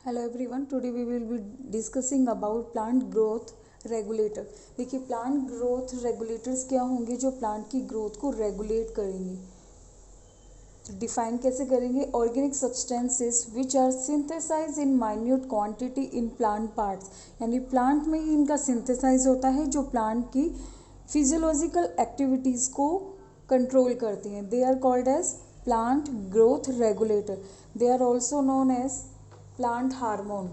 Hello everyone, today we will be discussing about plant growth regulator. देखिए, plant growth regulators क्या होंगे जो plant की ग्रोथ को रेगुलेट करेंगे। तो डिफाइन कैसे करेंगे? Organic substances which are synthesize in minute quantity in plant parts, यानी प्लांट में ही इनका सिंथेसाइज होता है जो प्लांट की फिजियोलॉजिकल एक्टिविटीज़ को कंट्रोल करती हैं। They are called as plant growth regulator. They are also known as plant hormone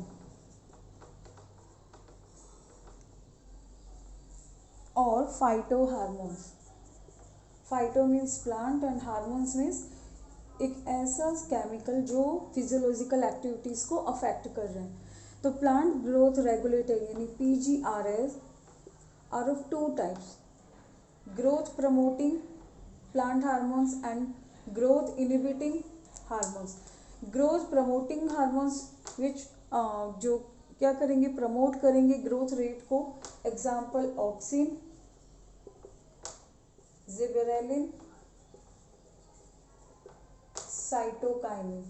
और phyto hormones. Phyto means plant and hormones means एक ऐसा केमिकल जो फिजियोलॉजिकल एक्टिविटीज़ को अफेक्ट कर रहे हैं। तो प्लांट ग्रोथ रेगुलेटर यानी PGRS are of two types: growth promoting plant hormones and growth inhibiting hormones. Growth promoting hormones which जो क्या करेंगे, प्रमोट करेंगे ग्रोथ रेट को। Example auxin, gibberellin, cytokinin.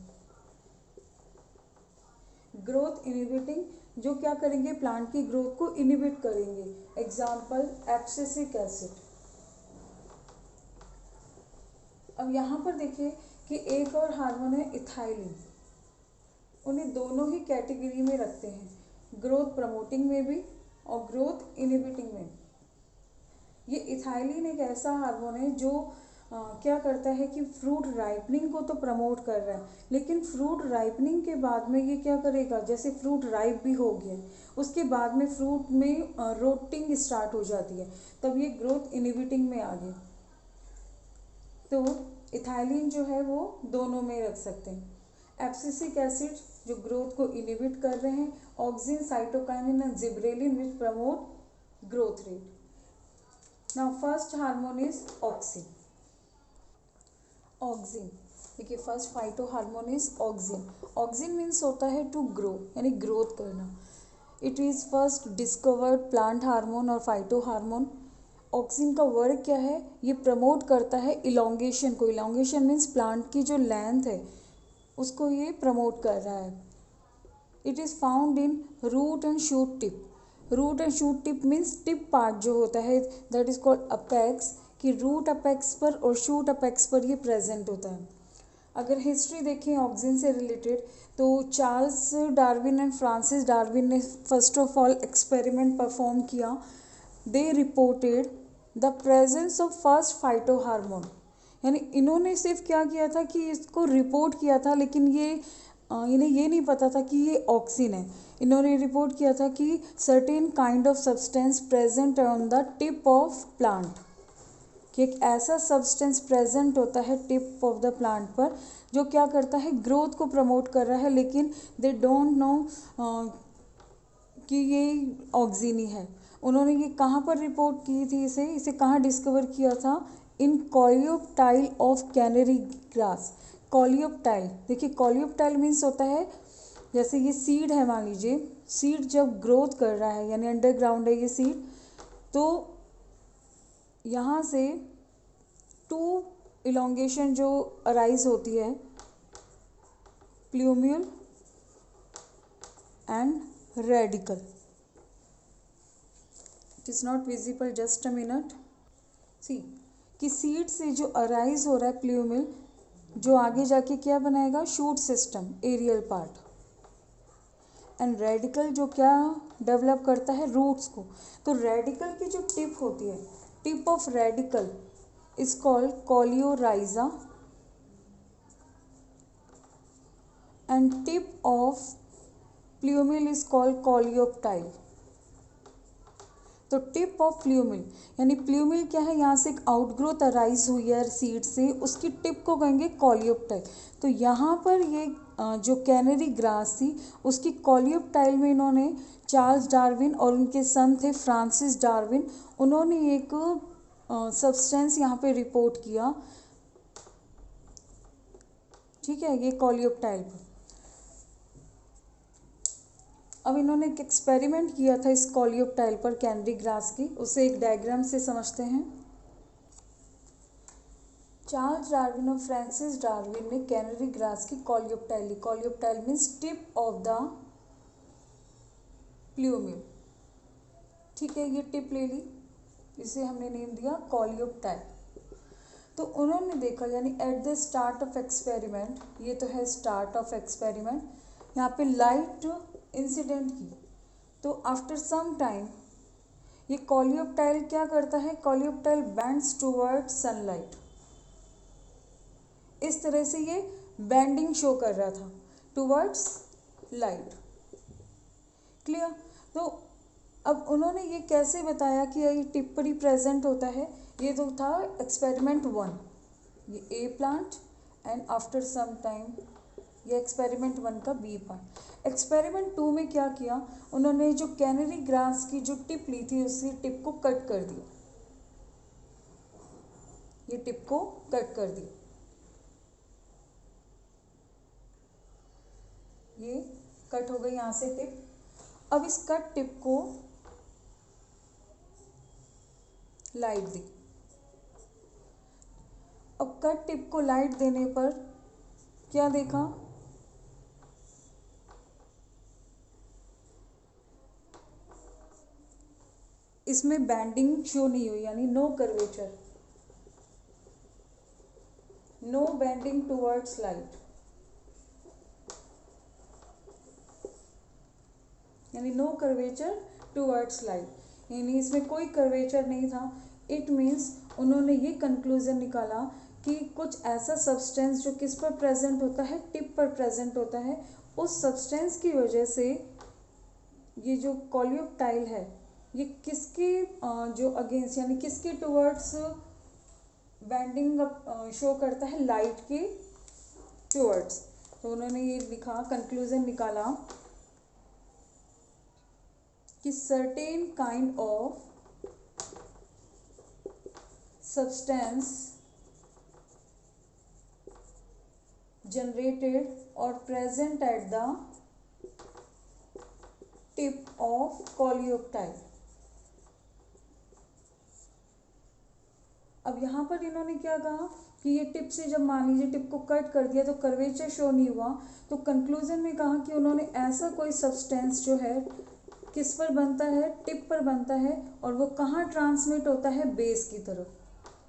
Growth inhibiting जो क्या करेंगे, प्लांट की ग्रोथ को इनहिबिट करेंगे। Example abscisic acid. अब यहाँ पर देखिए कि एक और हार्मोन है इथाइलिन। उन्हें दोनों ही कैटेगरी में रखते हैं, ग्रोथ प्रमोटिंग में भी और ग्रोथ इनहिबिटिंग में। ये इथाइलिन एक ऐसा हार्मोन है जो क्या करता है कि फ्रूट राइपनिंग को तो प्रमोट कर रहा है, लेकिन फ्रूट राइपनिंग के बाद में ये क्या करेगा, जैसे फ्रूट राइप भी हो गया उसके बाद में फ्रूट में रोटिंग स्टार्ट हो जाती है, तब ये ग्रोथ इनहिबिटिंग में आ गया। तो इथाइलिन जो है वो दोनों में रख सकते हैं। एब्सिसिक एसिड जो ग्रोथ को इनहिबिट कर रहे हैं, auxin, cytokinin and gibberellin which promote growth rate. Now first hormone is auxin. Auxin, देखिए first phyto hormone is auxin. Auxin means होता है टू ग्रो, यानी ग्रोथ करना। It is first discovered plant hormone और phyto hormone. Auxin का work क्या है, ये प्रमोट करता है इलोंगेशन को। इलोंगेशन मीन्स प्लांट की जो लेंथ है उसको ये प्रमोट कर रहा है। It is found in root and shoot tip. Root and shoot tip means tip part जो होता है, दैट इज कॉल्ड अपेक्स, कि रूट अपेक्स पर और शूट अपेक्स पर ये प्रेजेंट होता है। अगर हिस्ट्री देखें ऑक्सिन से रिलेटेड, तो Charles Darwin and Francis Darwin ने first of all experiment perform किया। They reported the presence of first phyto hormone, यानी इन्होंने सिर्फ क्या किया था कि इसको रिपोर्ट किया था, लेकिन ये इन्हें ये नहीं पता था कि ये ऑक्सिन है। इन्होंने रिपोर्ट किया था कि certain kind of substance present on the tip of plant, कि एक ऐसा सब्सटेंस प्रेजेंट होता है टिप ऑफ द प्लांट पर जो क्या करता है, ग्रोथ को प्रमोट कर रहा है, लेकिन दे डोंट नो कि ये ऑक्सिन ही है। उन्होंने ये कहाँ पर रिपोर्ट की थी, इसे कहाँ डिस्कवर किया था? In coleoptile of canary grass. Coleoptile, देखिए कॉलियोप्टाइल मीन्स होता है, जैसे ये सीड है, मान लीजिए सीड जब ग्रोथ कर रहा है यानी अंडरग्राउंड है ये सीड, तो यहाँ से टू इलोंगेशन जो अराइज होती है, plumule and radicle. It is not visible, just a minute. See कि सीड से जो अराइज हो रहा है प्लूम्यूल, जो आगे जाके क्या बनाएगा, shoot system, aerial part. And radicle जो क्या डेवलप करता है, रूट्स को। तो रेडिकल की जो टिप होती है, tip of radicle is called coleorhiza and tip of plumule is called coleoptile. तो टिप ऑफ प्लूम्यूल, यानी प्लूम्यूल क्या है, यहाँ से एक आउटग्रोथ अराइज हुई है सीड से, उसकी टिप को कहेंगे कॉलियोप्टाइल। तो यहाँ पर ये जो कैनरी ग्रास थी उसकी कॉलियोप्टाइल में इन्होंने चार्ल्स डार्विन और उनके सन थे फ्रांसिस डार्विन, उन्होंने एक सब्सटेंस यहाँ पे रिपोर्ट किया, ठीक है, ये कॉलियोप्टाइल पर। अब इन्होंने एक एक्सपेरिमेंट किया था इस कॉलियोप्टाइल पर, कैनरी ग्रास की, उसे एक डायग्राम से समझते हैं। चार्ल्स डार्विन और फ्रांसिस डार्विन ने कैनरी ग्रास की कॉलियोप्टाइल ली। Coleoptile means tip of the plumule. ठीक है, ये टिप ले ली, इसे हमने नेम दिया कॉलियोप्टाइल। तो उन्होंने देखा, यानी at the start of experiment, ये तो है स्टार्ट ऑफ एक्सपेरिमेंट, यहाँ पे लाइट इंसिडेंट की। तो आफ्टर सम टाइम ये कॉलियोप्टाइल क्या करता है, कॉलियोप्टाइल बेंड्स टूवर्ड सनलाइट। इस तरह से ये बेंडिंग शो कर रहा था टूवर्ड्स लाइट। क्लियर। तो अब उन्होंने ये कैसे बताया कि ये टिप पर ही प्रेजेंट होता है, ये तो था एक्सपेरिमेंट 1, ये a plant, and after some time ये एक्सपेरिमेंट 1 का बी पार्ट। एक्सपेरिमेंट 2 में क्या किया, उन्होंने जो कैनरी ग्रास की जो टिप ली थी उसी टिप को कट कर दिया, ये टिप को कट कर दिया, ये कट हो गई यहाँ से टिप। अब इस कट टिप को लाइट दी। अब कट टिप को लाइट देने पर क्या देखा, इसमें बैंडिंग शो नहीं हुई, यानी no curvature, no bending towards light, यानी नो कर्वेचर टुवर्ड्स लाइट, यानी इसमें कोई कर्वेचर नहीं था। इट मीन्स उन्होंने ये कंक्लूजन निकाला कि कुछ ऐसा सब्सटेंस जो किस पर प्रेजेंट होता है, टिप पर प्रेजेंट होता है, उस सब्सटेंस की वजह से ये जो कॉलियोप्टाइल है ये किसके जो अगेंस्ट, यानी किसके टुवर्ड्स बेंडिंग शो करता है, लाइट के टुवर्ड्स। तो उन्होंने ये लिखा, कंक्लूजन निकाला कि certain kind of substance generated or present at the tip of coleoptile। अब यहाँ पर इन्होंने क्या कहा कि ये टिप से जब मान लीजिए टिप को कट कर दिया तो कर्वेचर शो नहीं हुआ, तो कंक्लूजन में कहा कि उन्होंने ऐसा कोई सब्सटेंस जो है किस पर बनता है, टिप पर बनता है, और वो कहाँ ट्रांसमिट होता है, बेस की तरफ।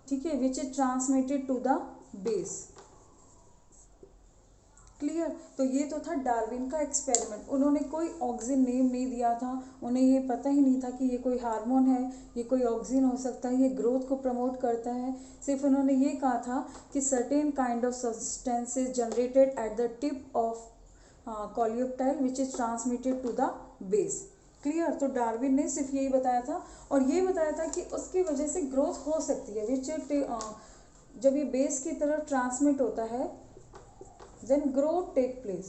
ठीक है, which is transmitted to the base. Clear. तो ये तो था डार्विन का एक्सपेरिमेंट। उन्होंने कोई ऑक्सिन नेम नहीं दिया था, उन्हें ये पता ही नहीं था कि ये कोई हार्मोन है, ये कोई ऑक्सिन हो सकता है, ये ग्रोथ को प्रमोट करता है। सिर्फ उन्होंने ये कहा था कि certain kind of substances generated at the tip of coleoptile which is transmitted to the base. Clear. तो डार्विन ने सिर्फ यही बताया था, और ये बताया था कि उसकी वजह से ग्रोथ हो सकती है, विच जब ये बेस की तरफ ट्रांसमिट होता है then growth take place।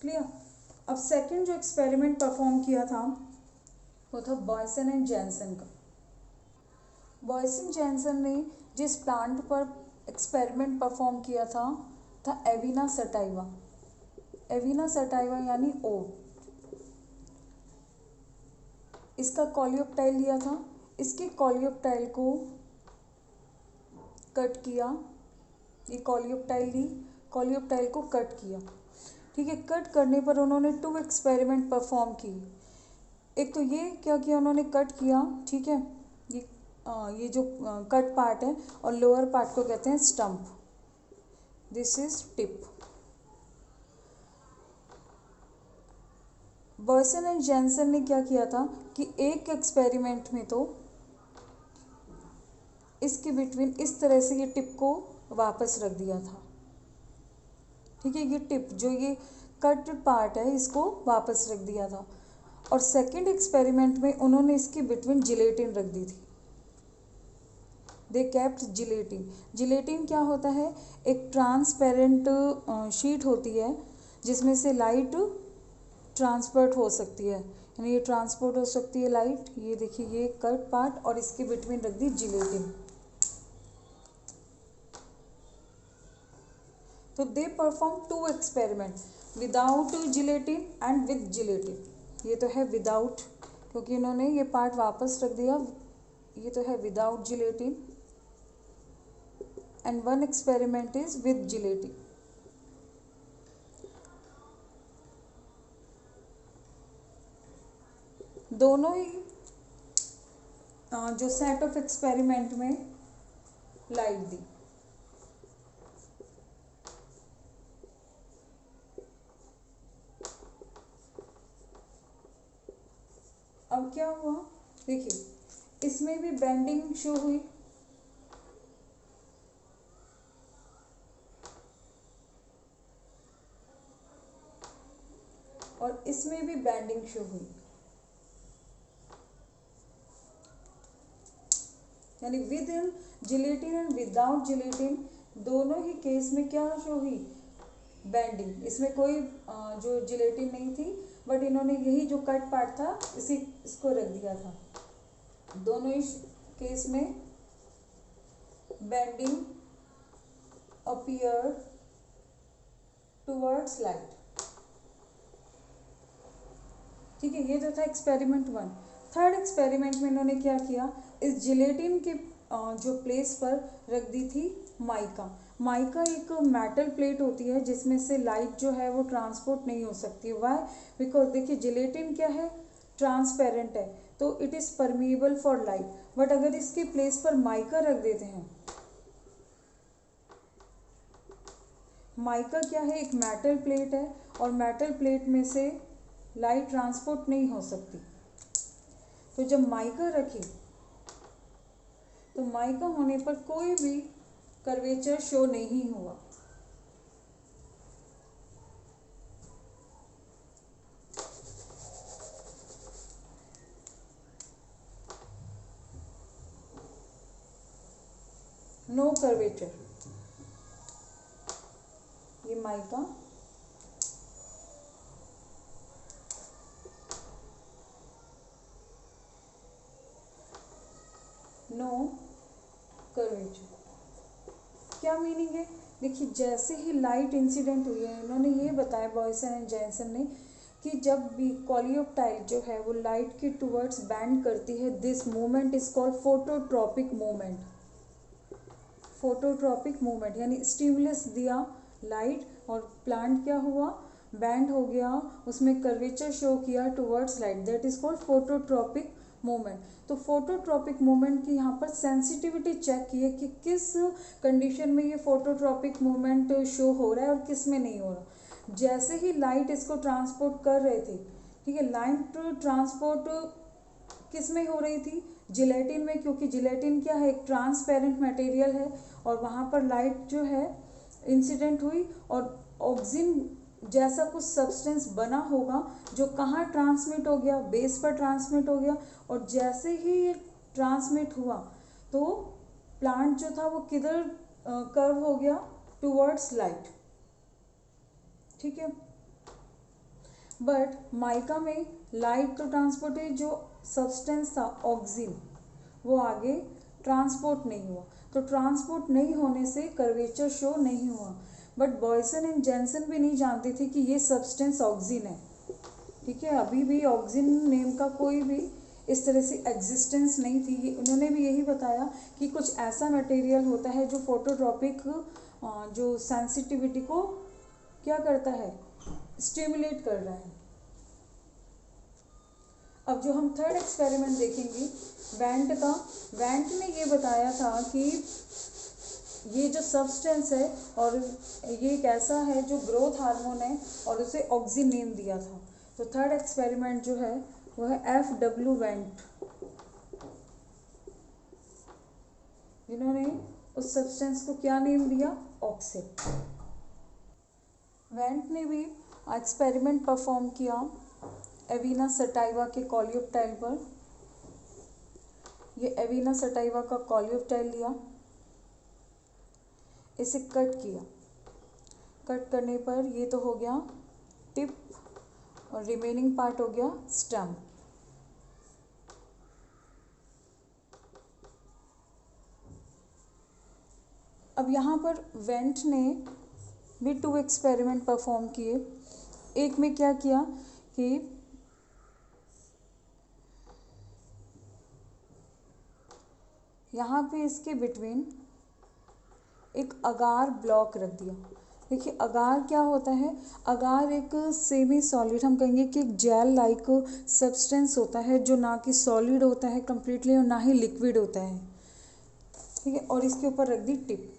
Clear. अब सेकंड जो एक्सपेरिमेंट परफॉर्म किया था वो था बॉयसन एंड जैनसन का। बॉयसन जैनसन ने जिस प्लांट पर एक्सपेरिमेंट परफॉर्म किया था एविना सटाइवा। एविना सटाइवा यानी ओट। इसका कॉलियोप्टाइल लिया था, इसके कॉलियोप्टाइल को कट किया, ये कॉलियोप्टाइल ली, कॉलियोप्टाइल को कट किया। ठीक है, कट करने पर उन्होंने 2 एक्सपेरिमेंट परफॉर्म की। एक तो ये क्या किया, उन्होंने कट किया, ठीक है, ये जो कट पार्ट है और लोअर पार्ट को कहते हैं stump, this is tip. Boysen and Jensen ने क्या किया था कि एक एक्सपेरिमेंट में तो इसके बिटवीन इस तरह से ये टिप को वापस रख दिया था। ठीक है, ये टिप जो ये कट पार्ट है इसको वापस रख दिया था, और सेकंड एक्सपेरिमेंट में उन्होंने इसके बिटवीन जिलेटिन रख दी थी। दे कैप्ट जिलेटिन। जिलेटिन क्या होता है, एक ट्रांसपेरेंट शीट होती है जिसमें से लाइट ट्रांसपोर्ट हो सकती है, यानी ये ट्रांसपोर्ट हो सकती है लाइट। ये देखिए, ये कट पार्ट और इसके बिटवीन रख दी जिलेटिन। तो they perform 2 experiment, without gelatin and with gelatin. ये तो है विदाउट, क्योंकि इन्होंने ये पार्ट वापस रख दिया। ये तो है without gelatin, and 1 experiment is with gelatin. दोनों ही जो सेट ऑफ एक्सपेरिमेंट में लाइट दी। अब क्या हुआ, देखिए इसमें भी बेंडिंग शो हुई, और इसमें भी बेंडिंग शो हुई, यानी with in gelatin and without gelatin दोनों ही केस में क्या शो हुई, बेंडिंग। इसमें कोई जो जिलेटिन नहीं थी, बट इन्होंने यही जो कट पार्ट था इसको रख दिया था। दोनों ही केस में बेंडिंग अपीयर टुवर्ड्स लाइट। ठीक है, ये तो था एक्सपेरिमेंट 1। थर्ड एक्सपेरिमेंट में इन्होंने क्या किया, इस जिलेटिन के जो प्लेस पर रख दी थी माइका। माइका एक मेटल प्लेट होती है जिसमें से लाइट जो है वो ट्रांसपोर्ट नहीं हो सकती। वाई? बिकॉज देखिए जिलेटिन क्या है, ट्रांसपेरेंट है, तो it is permeable for light. But अगर इसके प्लेस पर माइका रख देते हैं, माइका क्या है, एक मेटल प्लेट है, और मेटल प्लेट में से लाइट ट्रांसपोर्ट नहीं हो सकती। तो जब माइका रखी तो माइका होने पर कोई भी कर्वेचर शो नहीं हुआ। नो कर्वेचर, ये माइका नो कर्वेचर। क्या मीनिंग है, देखिए जैसे ही लाइट इंसिडेंट हुई है, इन्होंने ये बताया बॉयसन एंड जैनसन ने कि जब भी कोलियोप्टाइल जो है वो लाइट के टुवर्ड्स बैंड करती है, this movement is called phototropic movement. Phototropic movement यानी स्टिमुलस दिया लाइट और प्लांट क्या हुआ, बैंड हो गया, उसमें कर्वेचर शो किया towards light, that is called phototropic movement. तो फोटोट्रॉपिक मूवमेंट की यहाँ पर सेंसिटिविटी चेक की है कि किस कंडीशन में ये फोटोट्रॉपिक मूवमेंट शो हो रहा है और किस में नहीं हो रहा। जैसे ही लाइट इसको ट्रांसपोर्ट कर रहे थे, ठीक है, लाइट ट्रांसपोर्ट किस में हो रही थी, जिलेटिन में, क्योंकि जिलेटिन क्या है, एक ट्रांसपेरेंट मटेरियल है, और वहाँ पर लाइट जो है इंसिडेंट हुई, और ऑक्सीजन जैसा कुछ सब्सटेंस बना होगा जो कहाँ ट्रांसमिट हो गया, बेस पर ट्रांसमिट हो गया, और जैसे ही ये ट्रांसमिट हुआ तो प्लांट जो था वो किधर कर्व हो गया, टुवर्ड्स लाइट। ठीक है, बट माइका में लाइट तो ट्रांसपोर्ट है, जो सब्सटेंस था ऑक्सीजन वो आगे ट्रांसपोर्ट नहीं हुआ, तो ट्रांसपोर्ट नहीं होने से कर्वेचर शो नहीं हुआ। बट बॉयसन एंड जैनसन भी नहीं जानते थे कि ये सब्सटेंस ऑक्सीजन है। ठीक है, अभी भी ऑक्सीजन नेम का कोई भी इस तरह से एग्जिस्टेंस नहीं थी। उन्होंने भी यही बताया कि कुछ ऐसा मटेरियल होता है जो फोटोट्रॉपिक जो सेंसिटिविटी को क्या करता है, स्टिमुलेट कर रहा है। अब जो हम थर्ड एक्सपेरिमेंट देखेंगे वेंट का, वेंट ने ये बताया था कि ये जो सब्सटेंस है और ये एक ऐसा है जो ग्रोथ हार्मोन है, और उसे ऑक्सीजन नेम दिया था। तो थर्ड एक्सपेरिमेंट जो है वो है FW वेंट, जिन्होंने उस सब्सटेंस को क्या नेम दिया, ऑक्सिन। वेंट ने भी एक्सपेरिमेंट परफॉर्म किया एविना सटाइवा के कोलियोप्टाइल पर। ये एविना सटाइवा का कोलियोप्टाइल लिया, इसे कट किया, कट करने पर ये तो हो गया टिप और रिमेनिंग पार्ट हो गया स्टेम। अब यहाँ पर वेंट ने भी 2 एक्सपेरिमेंट परफॉर्म किए। एक में क्या किया कि यहाँ पे इसके बिटवीन एक अगार ब्लॉक रख दिया। देखिए अगार क्या होता है, अगार एक सेमी सॉलिड, हम कहेंगे कि एक जेल लाइक सब्सटेंस होता है जो ना कि सॉलिड होता है कम्प्लीटली और ना ही लिक्विड होता है, ठीक है। और इसके ऊपर रख दी टिप,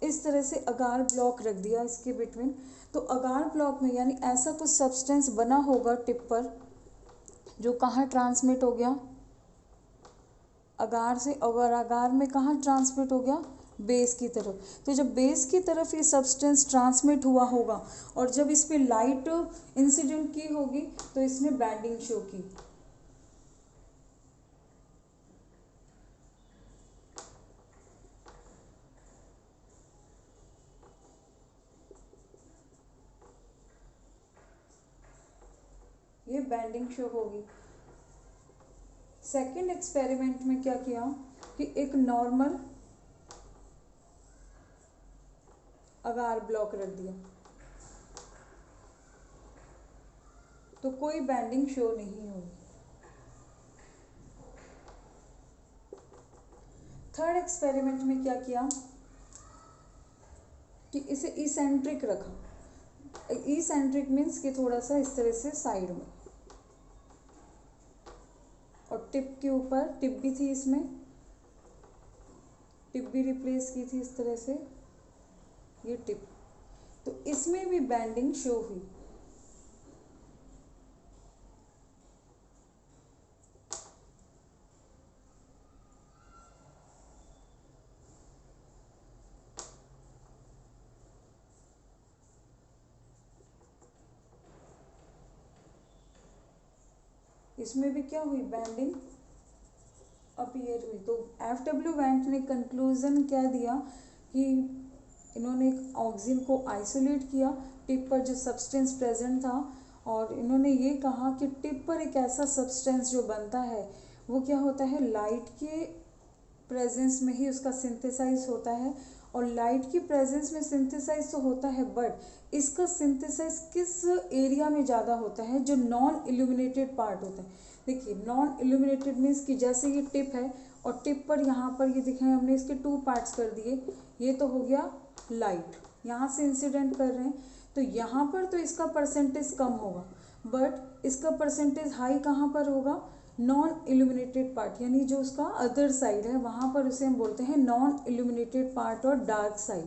इस तरह से अगार ब्लॉक रख दिया इसके बिटवीन। तो अगार ब्लॉक में यानी ऐसा कुछ सब्सटेंस बना होगा टिप पर जो कहाँ ट्रांसमिट हो गया, अगार से, और अगार में कहाँ ट्रांसमिट हो गया, बेस की तरफ। तो जब बेस की तरफ ये सब्सटेंस ट्रांसमिट हुआ होगा और जब इस पर लाइट इंसिडेंट की होगी तो इसने बैंडिंग शो की। ये बैंडिंग शो होगी। सेकेंड एक्सपेरिमेंट में क्या किया कि एक नॉर्मल अगार ब्लॉक रख दिया तो कोई बैंडिंग शो नहीं होगी। थर्ड एक्सपेरिमेंट में क्या किया कि इसे इसेंट्रिक रखा। इसेंट्रिक मीन्स कि थोड़ा सा इस तरह से साइड में, और टिप के ऊपर, टिप भी थी इसमें, टिप भी रिप्लेस की थी इस तरह से, ये टिप, तो इसमें भी बैंडिंग शो हुई। इसमें भी क्या हुई, बैंडिंग अपीयर हुई। तो एफ.डब्ल्यू. वेंट ने कंक्लूजन क्या दिया कि इन्होंने एक ऑक्सीजन को आइसोलेट किया, टिप पर जो सब्सटेंस प्रेजेंट था, और इन्होंने ये कहा कि टिप पर एक ऐसा सब्सटेंस जो बनता है वो क्या होता है, लाइट के प्रेजेंस में ही उसका सिंथेसाइज होता है। और लाइट की प्रेजेंस में सिंथेसाइज तो होता है, बट इसका सिंथेसाइज किस एरिया में ज़्यादा होता है, जो नॉन इल्यूमिनेटेड पार्ट होता है। देखिए नॉन इल्यूमिनेटेड मीन्स कि जैसे ये टिप है और टिप पर यहाँ पर ये दिखाएं हमने इसके 2 पार्ट्स कर दिए, ये तो हो गया लाइट, यहाँ से इंसिडेंट कर रहे हैं, तो यहाँ पर तो इसका परसेंटेज कम होगा, बट इसका परसेंटेज हाई कहाँ पर होगा, नॉन इल्यूमिनेटेड पार्ट, यानी जो उसका अदर साइड है वहाँ पर उसे हम बोलते हैं नॉन इल्यूमिनेटेड पार्ट और डार्क साइड।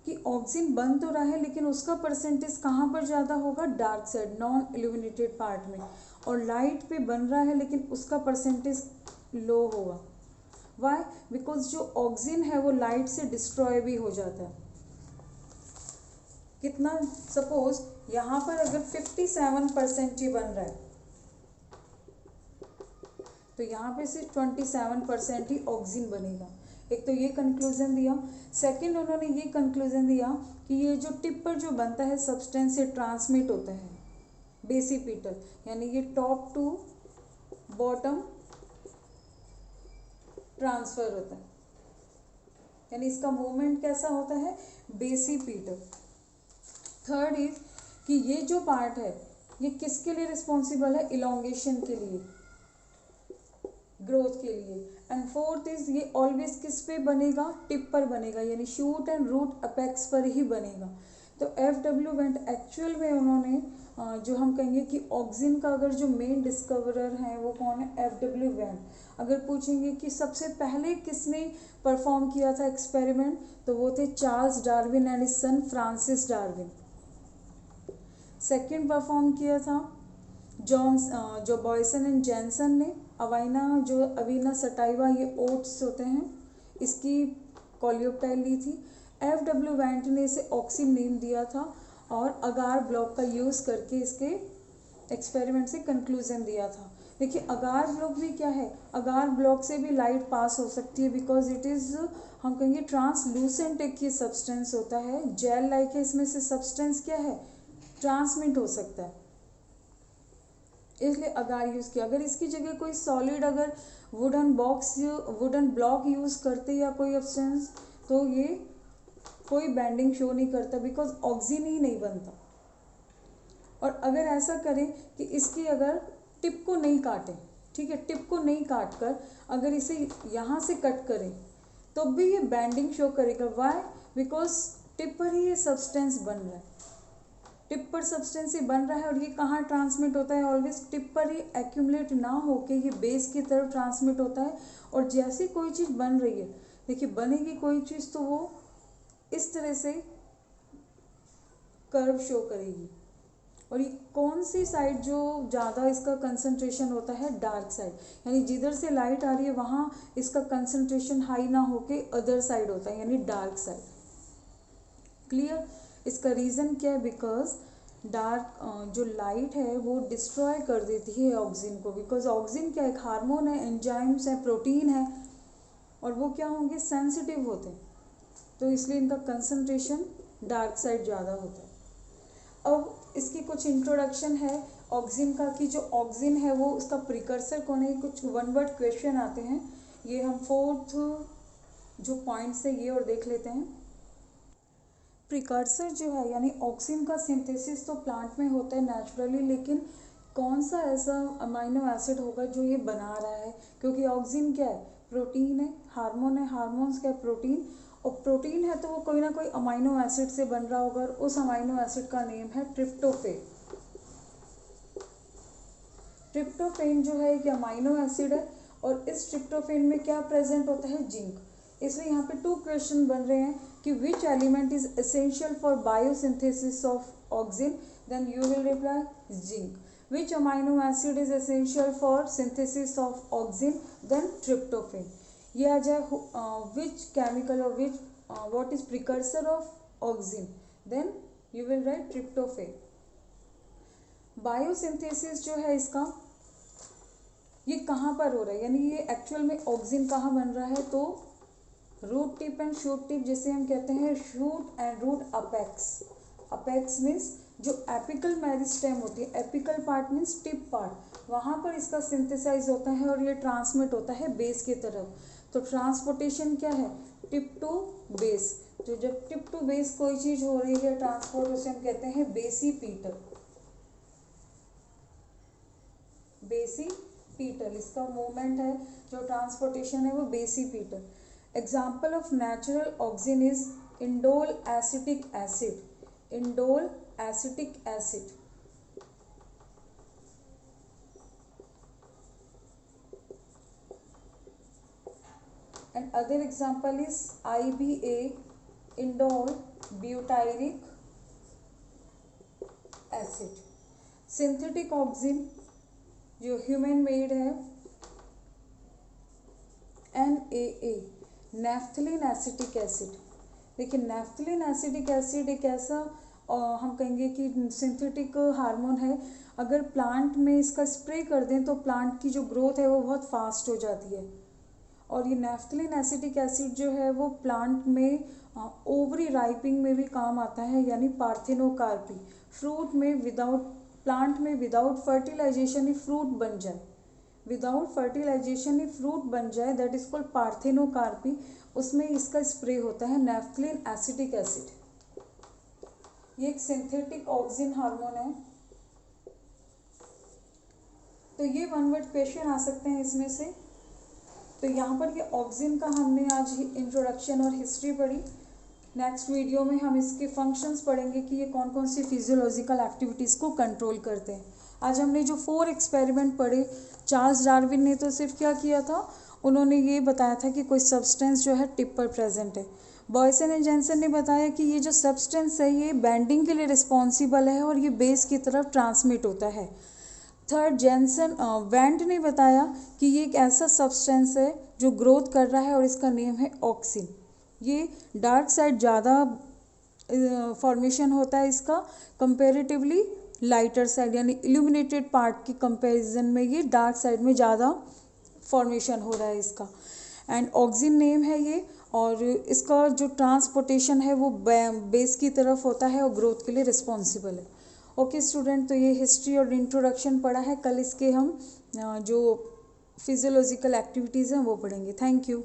कि ऑक्सीजन बन तो रहा है लेकिन उसका परसेंटेज कहाँ पर ज़्यादा होगा, dark side, non illuminated part में। और लाइट पे बन रहा है लेकिन उसका परसेंटेज लो होगा। वाई, बिकॉज जो ऑक्सीजन है वो लाइट से डिस्ट्रॉय भी हो जाता है। कितना, सपोज यहाँ पर अगर 57% ही बन रहा है तो यहाँ पे सिर्फ 27% ही ऑक्सीजन बनेगा। एक तो ये कंक्लूजन दिया। सेकंड उन्होंने ये कंक्लूजन दिया कि ये जो टिप पर जो बनता है सब्सटेंस से ट्रांसमिट होता है बेसिपिटल, यानी ये टॉप टू बॉटम ट्रांसफर होता है, यानी इसका मूवमेंट कैसा होता है, बेसिपिटल। थर्ड इज कि ये जो पार्ट है ये किसके लिए रिस्पॉन्सिबल है, इलोंगेशन के लिए, ग्रोथ के लिए। एंड फोर्थ इज ये ऑलवेज किस पे बनेगा, टिप पर बनेगा, यानी शूट एंड रूट अपेक्स पर ही बनेगा। तो एफ.डब्ल्यू. वेंट एक्चुअल में उन्होंने जो हम कहेंगे कि ऑक्सीजन का अगर जो मेन डिस्कवरर है वो कौन है, एफ.डब्ल्यू. वेंट। अगर पूछेंगे कि सबसे पहले किसने परफॉर्म किया था एक्सपेरिमेंट, तो वो थे Charles Darwin and his son Francis Darwin. Second perform किया था जो बॉयसन एंड जेनसन ने। अवीना सटाइवा, ये ओट्स होते हैं, इसकी कॉलियोप्टाइल ली थी। एफ.डब्ल्यू. वेंट ने इसे ऑक्सीन नेम दिया था और अगार ब्लॉक का यूज़ करके इसके एक्सपेरिमेंट से कंक्लूजन दिया था। देखिए अगार ब्लॉक भी क्या है, अगार ब्लॉक से भी लाइट पास हो सकती है, बिकॉज इट इज़, हम कहेंगे ट्रांसलूसेंट एक ये सब्सटेंस होता है, जेल लाइक है, इसमें से सब्सटेंस क्या है, ट्रांसमिट हो सकता है, इसलिए अगार यूज़ किया। अगर इसकी जगह कोई सॉलिड, अगर वुडन ब्लॉक यूज़ करते या कोई सब्सटेंस, तो ये कोई बैंडिंग शो नहीं करता, बिकॉज ऑक्सीजन ही नहीं बनता। और अगर ऐसा करें कि इसकी अगर टिप को नहीं काटें, ठीक है, टिप को नहीं काट कर अगर इसे यहाँ से कट करें तो भी ये बैंडिंग शो करेगा। वाई? बिकॉज टिप पर ही ये सब्सटेंस बन रहा है, टिप पर सब्सटेंस ही बन रहा है, और ये कहाँ ट्रांसमिट होता है? ऑलवेज टिप पर ही एक्यूमुलेट ना होके ये बेस की तरफ ट्रांसमिट होता है। और जैसी कोई चीज़ बन रही है, देखिए बनेगी कोई चीज़ तो वो इस तरह से कर्व शो करेगी। और ये कौन सी साइड जो ज़्यादा इसका कंसंट्रेशन होता है? डार्क साइड, यानी जिधर से लाइट आ रही है वहाँ इसका कंसंट्रेशन हाई ना होके अदर साइड होता है, यानी डार्क साइड। क्लियर? इसका रीज़न क्या है? बिकॉज डार्क जो लाइट है वो डिस्ट्रॉय कर देती है ऑक्सीजन को, बिकॉज ऑक्सीजन क्या है? एक हार्मोन है, एंजाइम्स है, प्रोटीन है, और वो क्या होंगे? सेंसिटिव होते हैं, तो इसलिए इनका कंसंट्रेशन डार्क साइड ज़्यादा होता है। अब इसकी कुछ इंट्रोडक्शन है ऑक्सीजन का, कि जो ऑक्सीजन है वो उसका प्रिकर्सर कौन है? कुछ वन वर्ड क्वेश्चन आते हैं, ये हम फोर्थ जो पॉइंट्स है ये और देख लेते हैं। प्रिकर्सर जो है यानी ऑक्सीजन का सिंथेसिस तो प्लांट में होता है नेचुरली, लेकिन कौन सा ऐसा अमाइनो एसिड होगा जो ये बना रहा है? क्योंकि ऑक्सीजन क्या है? प्रोटीन है, हार्मोन है, हार्मोन्स क्या है? प्रोटीन, और प्रोटीन है तो वो कोई ना कोई अमाइनो एसिड से बन रहा होगा, और उस अमाइनो एसिड का नेम है ट्रिप्टोफेन। ट्रिप्टोफेन जो है एक अमाइनो एसिड है, और इस ट्रिप्टोफेन में क्या प्रेजेंट होता है? जिंक। इसलिए यहाँ पे 2 क्वेश्चन बन रहे हैं कि which element is essential for biosynthesis of auxin, then you will reply zinc. Which amino acid is essential for synthesis of auxin, then tryptophan. ये आ जाए विच केमिकल और which what is precursor of auxin, then you will write tryptophan. Biosynthesis जो है इसका, ये कहाँ पर हो रहा है? यानी ये एक्चुअल में ऑक्सीजन कहाँ बन रहा है? तो root tip and shoot tip, जिसे हम कहते हैं shoot and root apex. Apex means जो एपिकल मेरिस्टेम होती है, apical part means tip part, वहाँ पर इसका सिंथेसाइज होता है और ये ट्रांसमिट होता है बेस की तरफ। तो ट्रांसपोर्टेशन क्या है? Tip to base. तो जब टिप टू बेस कोई चीज़ हो रही है ट्रांसपोर्ट, उसे हम कहते हैं बेसिपीटल। बेसिपीटल इसका मूवमेंट है, जो ट्रांसपोर्टेशन है वो basipetal. Example of natural oxygen is indole acetic acid. Indole acetic acid, and other example is IBA, indole butyric acid। Synthetic oxygen जो ह्यूमन मेड है NaA, नैफ्थलीन एसिटिक एसिड। देखिए नैफ्थलीन एसिटिक एसिड एक ऐसा हम कहेंगे कि synthetic hormone है, अगर प्लांट में इसका स्प्रे कर दें तो प्लांट की जो ग्रोथ है वो बहुत फास्ट हो जाती है। और ये नैफ्थलीन एसिटिक एसिड जो है वो प्लांट में ओवरी राइपिंग में भी काम आता है, यानी पार्थेनोकार्पी। फ्रूट में विदाउट प्लांट में विदाउट फर्टिलाइजेशन ही फ्रूट बन जाए, विदाउट फर्टिलाइजेशन ही फ्रूट बन जाए, दैट इज कॉल्ड पार्थेनोकार्पी। उसमें इसका स्प्रे होता है नैफ्थलीन एसिटिक एसिड। ये एक सिंथेटिक ऑक्सीजन हार्मोन है। तो ये वन वर्ड क्वेश्चन आ सकते हैं इसमें से। तो यहाँ पर ये ऑक्सीजन का हमने आज इंट्रोडक्शन और हिस्ट्री पढ़ी। नेक्स्ट वीडियो में हम इसके फंक्शंस पढ़ेंगे कि ये कौन कौन सी फिजियोलॉजिकल एक्टिविटीज़ को कंट्रोल करते हैं। आज हमने जो 4 एक्सपेरिमेंट पढ़े, चार्ल्स डार्विन ने तो सिर्फ क्या किया था, उन्होंने ये बताया था कि कोई सब्सटेंस जो है टिप पर प्रेजेंट है। बॉयसन एंड जेंसन ने बताया कि ये जो सब्सटेंस है ये बैंडिंग के लिए रिस्पॉन्सिबल है और ये बेस की तरफ ट्रांसमिट होता है। थर्ड जेंसन वेंट ने बताया कि ये एक ऐसा सब्सटेंस है जो ग्रोथ कर रहा है और इसका नेम है ऑक्सीन। ये डार्क साइड ज़्यादा फॉर्मेशन होता है इसका कंपैरेटिवली लाइटर साइड, यानी इल्यूमिनेटेड पार्ट की कंपैरिजन में ये डार्क साइड में ज़्यादा फॉर्मेशन हो रहा है इसका। एंड ऑक्सीन नेम है ये, और इसका जो ट्रांसपोर्टेशन है वो बेस की तरफ होता है और ग्रोथ के लिए रिस्पॉन्सिबल है। ओके स्टूडेंट, तो ये हिस्ट्री और इंट्रोडक्शन पढ़ा है। कल इसके हम जो फिजियोलॉजिकल एक्टिविटीज़ हैं वो पढ़ेंगे। Thank you.